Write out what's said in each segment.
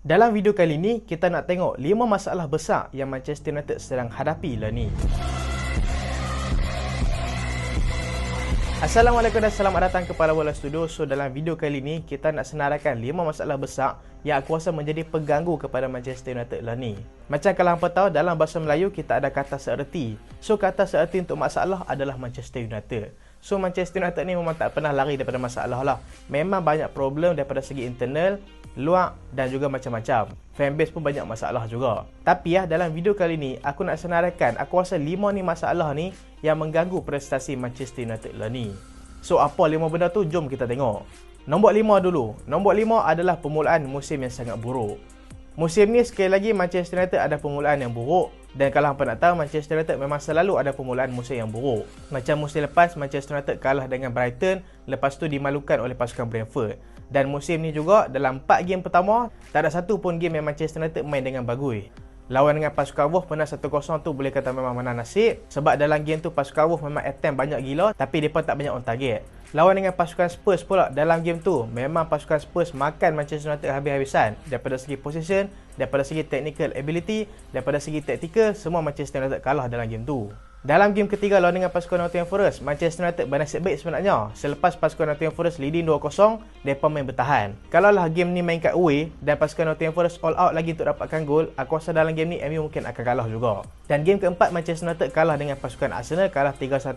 Dalam video kali ini, kita nak tengok 5 masalah besar yang Manchester United sedang hadapi lah ni. Assalamualaikum dan selamat datang ke Pala Bola Studio. So dalam video kali ini, kita nak senaraikan 5 masalah besar yang aku rasa menjadi pengganggu kepada Manchester United lah ni. Macam kalau hampa tahu, dalam bahasa Melayu kita ada kata seerti. So kata seerti untuk masalah adalah Manchester United. So Manchester United ni memang tak pernah lari daripada masalah lah. Memang banyak problem daripada segi internal, luar dan juga macam-macam. Fanbase pun banyak masalah juga. Tapi dalam video kali ni aku nak senaraikan aku rasa 5 ni masalah ni yang mengganggu prestasi Manchester United lah ni. So apa 5 benda tu? Jom kita tengok. Nombor 5 dulu. Nombor 5 adalah permulaan musim yang sangat buruk. Musim ni sekali lagi Manchester United ada permulaan yang buruk. Dan kalau hampa nak tahu, Manchester United memang selalu ada permulaan musim yang buruk. Macam musim lepas, Manchester United kalah dengan Brighton, lepas tu dimalukan oleh pasukan Brentford. Dan musim ni juga, dalam 4 game pertama, tak ada satu pun game yang Manchester United main dengan bagus. Lawan dengan pasukan Wolves menang 1-0 tu boleh kata memang menang nasib. Sebab dalam game tu pasukan Wolves memang attempt banyak gila, tapi mereka tak banyak on target. Lawan dengan pasukan Spurs pula, dalam game tu memang pasukan Spurs makan Manchester United habis-habisan. Daripada segi position, daripada segi technical ability, daripada segi taktikal, semua Manchester United kalah dalam game tu. Dalam game ketiga lawan dengan pasukan Nottingham Forest, Manchester United bernasib baik sebenarnya. Selepas pasukan Nottingham Forest leading 2-0, mereka main bertahan. Kalaulah game ni main kat away dan pasukan Nottingham Forest all out lagi untuk dapatkan gol, aku rasa dalam game ni MU mungkin akan kalah juga. Dan game keempat Manchester United kalah dengan pasukan Arsenal, kalah 3-1.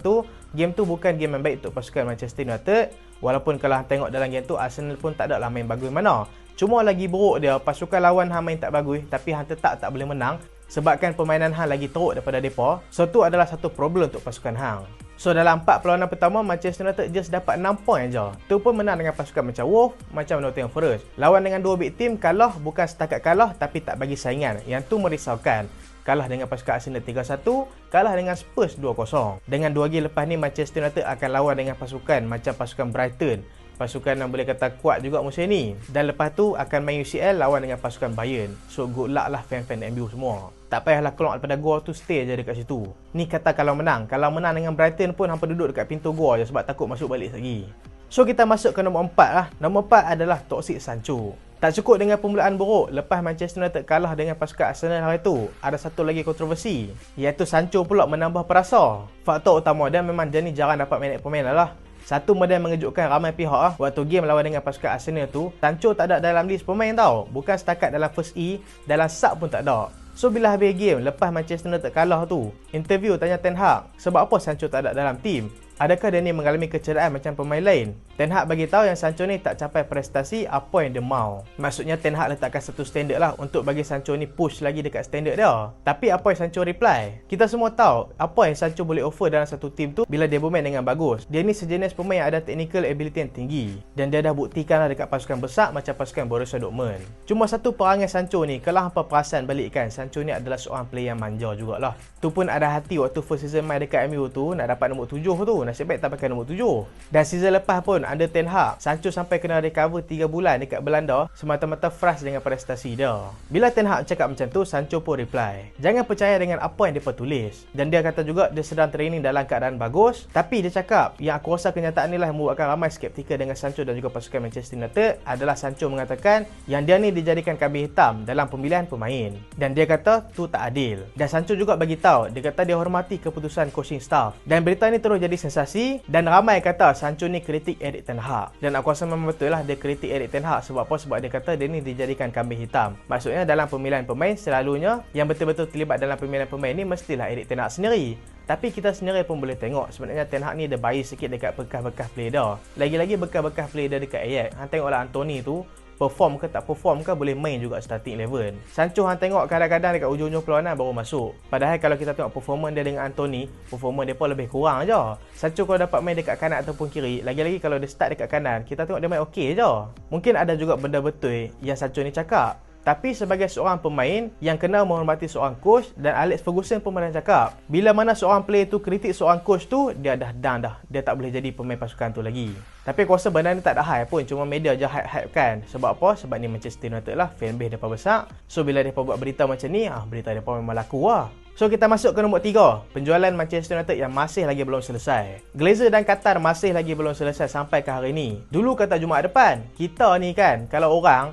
Game tu bukan game yang baik untuk pasukan Manchester United. Walaupun kalau tengok dalam game tu Arsenal pun tak ada lah main bagus mana. Cuma lagi buruk dia, pasukan lawan hang main tak bagus tapi hang tetap tak boleh menang. Sebabkan permainan hang lagi teruk daripada mereka. So tu adalah satu problem untuk pasukan hang. So dalam 4 perlawanan pertama, Manchester United just dapat 6 poin aja. Tu pun menang dengan pasukan macam Wolves, macam Nottingham Forest. Lawan dengan dua big team, kalah bukan setakat kalah tapi tak bagi saingan. Yang tu merisaukan. Kalah dengan pasukan Arsenal 3-1, kalah dengan Spurs 2-0. Dengan 2 game lepas ni, Manchester United akan lawan dengan pasukan macam pasukan Brighton. Pasukan yang boleh kata kuat juga musim ni. Dan lepas tu akan main UCL lawan dengan pasukan Bayern. So good luck lah fan-fan MU semua. Tak payahlah keluar daripada gua tu, stay je dekat situ. Ni kata kalau menang. Kalau menang dengan Brighton pun hampa duduk dekat pintu gua je sebab takut masuk balik lagi. So kita masuk ke nombor 4 lah. Nombor 4 adalah toxic Sancho. Tak cukup dengan permulaan buruk, lepas Manchester United kalah dengan pasukan Arsenal hari tu, ada satu lagi kontroversi, iaitu Sancho pula menambah perasa. Faktor utama dia memang dia ni jarang dapat minit pemain lah. Satu model mengejutkan ramai pihak waktu game lawan dengan pasukan Arsenal tu, Sancho tak ada dalam list pemain tau. Bukan setakat dalam first E, dalam sub pun tak ada. So bila habis game, lepas Manchester United kalah tu, interview tanya Ten Hag, sebab apa Sancho tak ada dalam tim? Adakah dia ni mengalami kecederaan macam pemain lain? Ten Hag bagi tahu yang Sancho ni tak capai prestasi apa yang dia mau. Maksudnya Ten Hag letakkan satu standard lah untuk bagi Sancho ni push lagi dekat standard dia. Tapi apa yang Sancho reply? Kita semua tahu apa yang Sancho boleh offer dalam satu tim tu bila dia bermain dengan bagus. Dia ni sejenis pemain yang ada technical ability yang tinggi. Dan dia dah buktikan lah dekat pasukan besar macam pasukan Borussia Dortmund. Cuma satu perangai Sancho ni, kalau hampa perasan balik kan, Sancho ni adalah seorang player yang manja jugalah. Tu pun ada hati waktu first season main dekat MU tu, nak dapat nombor 7 tu. Nasib baik tak pakai nombor 7. Dan season lepas pun under Ten Hag, Sancho sampai kena recover 3 bulan dekat Belanda semata-mata frust dengan prestasi dia. Bila Ten Hag cakap macam tu, Sancho pun reply, jangan percaya dengan apa yang dia tulis. Dan dia kata juga dia sedang training dalam keadaan bagus. Tapi dia cakap yang aku rasa kenyataan ni lah yang membuatkan ramai skeptikal dengan Sancho dan juga pasukan Manchester United adalah Sancho mengatakan yang dia ni dijadikan kambing hitam dalam pemilihan pemain. Dan dia kata tu tak adil. Dan Sancho juga bagi tahu, dia kata dia hormati keputusan coaching staff. Dan berita ni terus jadi sensasi dan ramai kata Sancho ni kritik Erik Ten Hag. Dan aku rasa memang betul lah dia kritik Erik Ten Hag. Sebab apa? Sebab dia kata dia ni dijadikan kambing hitam. Maksudnya dalam pemilihan pemain selalunya yang betul-betul terlibat dalam pemilihan pemain ni mestilah Erik Ten Hag sendiri. Tapi kita sendiri pun boleh tengok sebenarnya Ten Hag ni dia bias sikit dekat bekas-bekas play dia. Lagi-lagi bekas-bekas play dia dekat Ajax. Hang tengoklah Anthony tu, perform ke tak perform ke boleh main juga starting 11. Sancho hang tengok kadang-kadang dekat ujung-ujung perlawanan baru masuk. Padahal kalau kita tengok performance dia dengan Anthony, performance dia pun lebih kurang je. Sancho kalau dapat main dekat kanan ataupun kiri, lagi-lagi kalau dia start dekat kanan, kita tengok dia main okey je. Mungkin ada juga benda betul yang Sancho ni cakap. Tapi sebagai seorang pemain yang kena menghormati seorang coach, dan Alex Ferguson pun pernah cakap, bila mana seorang player tu kritik seorang coach tu, dia dah done dah. Dia tak boleh jadi pemain pasukan tu lagi. Tapi aku rasa benda ni tak ada hype pun, cuma media je hype-hype kan. Sebab apa? Sebab ni Manchester United lah, fanbase mereka besar. So bila mereka buat berita macam ni, berita mereka memang laku lah. So kita masuk ke nombor 3, penjualan Manchester United yang masih lagi belum selesai. Glazer dan Qatar masih lagi belum selesai sampai ke hari ni. Dulu kata Jumaat depan, kita ni kan, kalau orang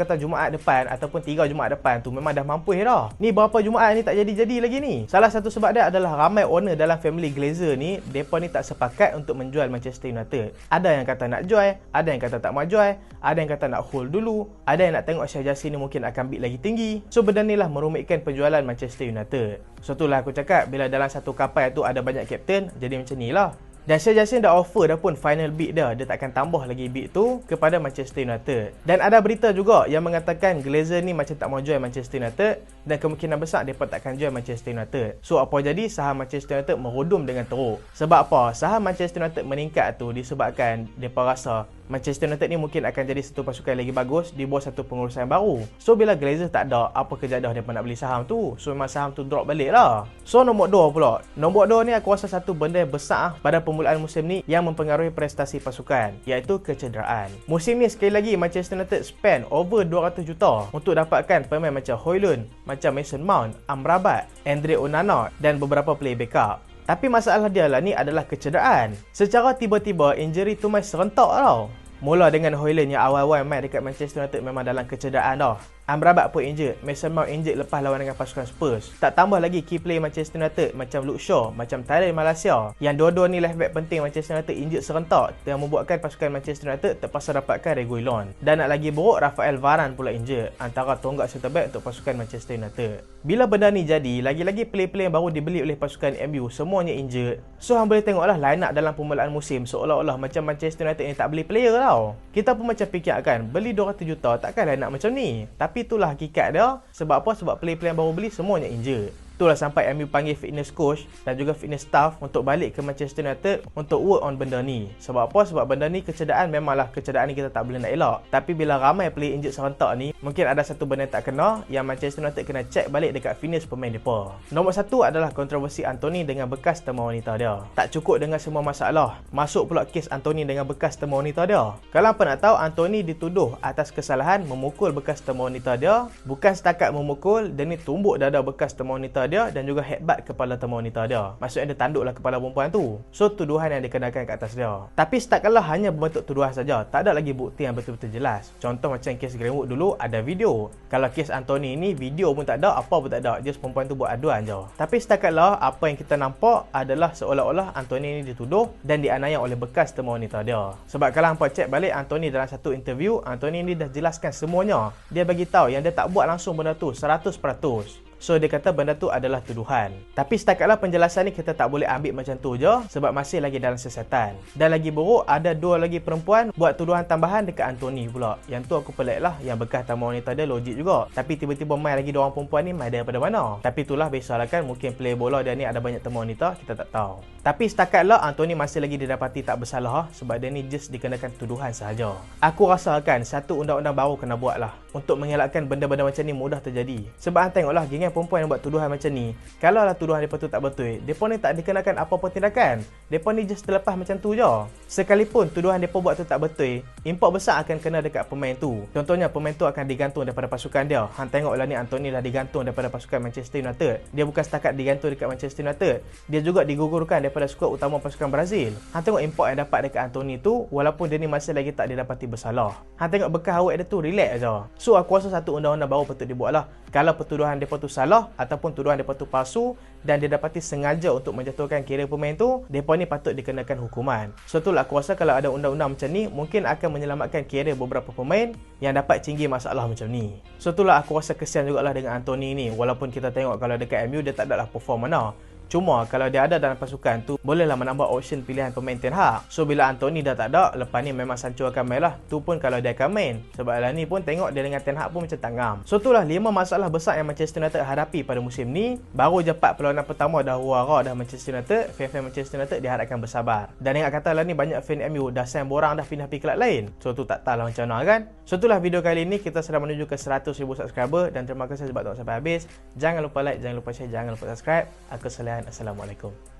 kata Jumaat depan ataupun 3 Jumaat depan tu memang dah mampu dah. Ni berapa Jumaat ni tak jadi-jadi lagi ni. Salah satu sebab dia adalah ramai owner dalam family Glazer ni, depa ni tak sepakat untuk menjual Manchester United. Ada yang kata nak jual, ada yang kata tak mau jual, ada yang kata nak hold dulu, ada yang nak tengok Syekh Jassim ni mungkin akan bid lagi tinggi. So benda ni lah merumitkan penjualan Manchester United. So itulah aku cakap, bila dalam satu kapal tu ada banyak kapten, jadi macam ni lah. Dan Syekh Jassim dah offer dah pun final bid dia takkan tambah lagi bid tu kepada Manchester United. Dan ada berita juga yang mengatakan Glazer ni macam tak mau jual Manchester United dan kemungkinan besar mereka takkan jual Manchester United. So apa jadi, saham Manchester United merudum dengan teruk. Sebab apa? Saham Manchester United meningkat tu disebabkan mereka rasa Manchester United ni mungkin akan jadi satu pasukan lagi bagus di bawah satu pengurusan baru. So bila Glazer tak ada, apa kejadah mereka nak beli saham tu? So memang saham tu drop balik lah. So nombor 2 pula. Nombor 2 ni aku rasa satu benda yang besar pada permulaan musim ni yang mempengaruhi prestasi pasukan, iaitu kecederaan. Musim ni sekali lagi Manchester United spend over 200 juta untuk dapatkan pemain macam Højlund, macam Mason Mount, Amrabat, Andre Onana dan beberapa player backup. Tapi masalah dia lah ni adalah kecederaan. Secara tiba-tiba injury tu main serentak tau. Mula dengan Højlund yang awal-awal main dekat Manchester United memang dalam kecederaan dah. Amrabat pun injured, Mason Mount injured lepas lawan dengan pasukan Spurs. Tak tambah lagi key player Manchester United macam Luke Shaw, macam Thailand Malaysia, yang dua-dua ni left back penting Manchester United injured serentak yang membuatkan pasukan Manchester United terpaksa dapatkan Reguilon. Dan nak lagi buruk, Rafael Varane pula injured, antara tonggak centre back untuk pasukan Manchester United. Bila benda ni jadi, lagi-lagi player-player yang baru dibeli oleh pasukan MU semuanya injured. So hang boleh tengoklah line up dalam permulaan musim seolah-olah macam Manchester United ni tak beli player tau. Kita pun macam fikir kan, beli 200 juta takkan line up macam ni. Tapi itulah hakikat dia. Sebab apa? Sebab player-player yang baru beli semuanya injured. Itulah sampai MU panggil fitness coach dan juga fitness staff untuk balik ke Manchester United untuk work on benda ni. Sebab apa? Sebab benda ni kecederaan, memanglah kecederaan ni kita tak boleh nak elak. Tapi bila ramai player injured serentak ni, mungkin ada satu benda tak kena yang Manchester United kena check balik dekat fitness pemain mereka. Nombor 1 adalah kontroversi Anthony dengan bekas temu wanita dia. Tak cukup dengan semua masalah, masuk pula kes Anthony dengan bekas temu wanita dia. Kalau apa nak tahu, Anthony dituduh atas kesalahan memukul bekas temu wanita dia. Bukan setakat memukul, dia ni tumbuk dada bekas temu wanita dia dan juga headbutt kepala temu wanita dia. Maksudnya dia tanduklah kepala perempuan tu. So tuduhan yang dikenakan ke atas dia. Tapi setakatlah hanya berbentuk tuduhan saja, tak ada lagi bukti yang betul-betul jelas. Contoh macam kes Greenwood dulu ada video. Kalau kes Anthony ni video pun tak ada, apa pun tak ada, just perempuan tu buat aduan je. Tapi setakatlah apa yang kita nampak adalah seolah-olah Anthony ni dituduh dan dianiaya oleh bekas temu wanita dia. Sebab kalau hangpa cek balik Anthony dalam satu interview, Anthony ni dah jelaskan semuanya. Dia bagi tahu yang dia tak buat langsung benda tu 100%. So dia kata benda tu adalah tuduhan. Tapi setakatlah penjelasan ni kita tak boleh ambil macam tu je sebab masih lagi dalam siasatan. Dan lagi buruk, ada 2 lagi perempuan buat tuduhan tambahan dekat Anthony pula. Yang tu aku pelik lah, yang bekas tamu wanita dia logik juga. Tapi tiba-tiba main lagi 2 orang perempuan ni main daripada mana? Tapi itulah biasalah kan, mungkin player bola dia ni ada banyak temu wanita, kita tak tahu. Tapi setakatlah Anthony masih lagi didapati tak bersalah sebab dia ni just dikenakan tuduhan sahaja. Aku rasa kan satu undang-undang baru kena buat lah untuk mengelakkan benda-benda macam ni mudah terjadi. Sebab hang tengoklah geng perempuan yang buat tuduhan macam ni, kalau lah tuduhan mereka tu tak betul, mereka ni tak dikenakan apa-apa tindakan. Mereka ni just terlepas macam tu je. Sekalipun tuduhan mereka buat tu tak betul, impak besar akan kena dekat pemain tu. Contohnya pemain tu akan digantung daripada pasukan dia. Hang tengoklah ni Anthony dah digantung daripada pasukan Manchester United. Dia bukan setakat digantung dekat Manchester United, dia juga digugurkan daripada skuad utama pasukan Brazil. Hang tengok impak yang dapat dekat Anthony tu, walaupun dia ni masih lagi tak didapati bersalah. Hang tengok bekas awet dia tu relax aja. So aku rasa satu undang-undang baru patut dibuat lah. Kalau pertuduhan mereka tu salah ataupun tuduhan mereka tu palsu dan dia dapati sengaja untuk menjatuhkan kira pemain tu, mereka ni patut dikenakan hukuman. So itulah aku rasa kalau ada undang-undang macam ni, mungkin akan menyelamatkan kira beberapa pemain yang dapat cinggir masalah macam ni. So itulah aku rasa kesian jugalah dengan Anthony ni. Walaupun kita tengok kalau dekat MU dia tak adalah perform mana. Cuma kalau dia ada dalam pasukan tu, bolehlah menambah option pilihan pemain Ten Hag. So bila Anthony dah tak ada, lepas ni memang Sancho akan main lah. Tu pun kalau dia akan main. Sebab lah ni pun tengok dia dengan Ten Hag pun macam tak ngam. So itulah 5 masalah besar yang Manchester United hadapi pada musim ni. Baru je 4 perlawanan pertama dah hura dah Manchester United. Fan-fan Manchester United diharapkan bersabar. Dan ingat kata lah ni banyak fan MU dah sign borang dah pindah pergi kelab lain. So tu tak tahu lah macam mana kan. So itulah video kali ni, kita sedang menuju ke 100,000 subscriber. Dan terima kasih sebab tengok sampai habis. Jangan lupa like, jangan lupa share, jangan lupa subscribe. Aku Salihan. Assalamualaikum.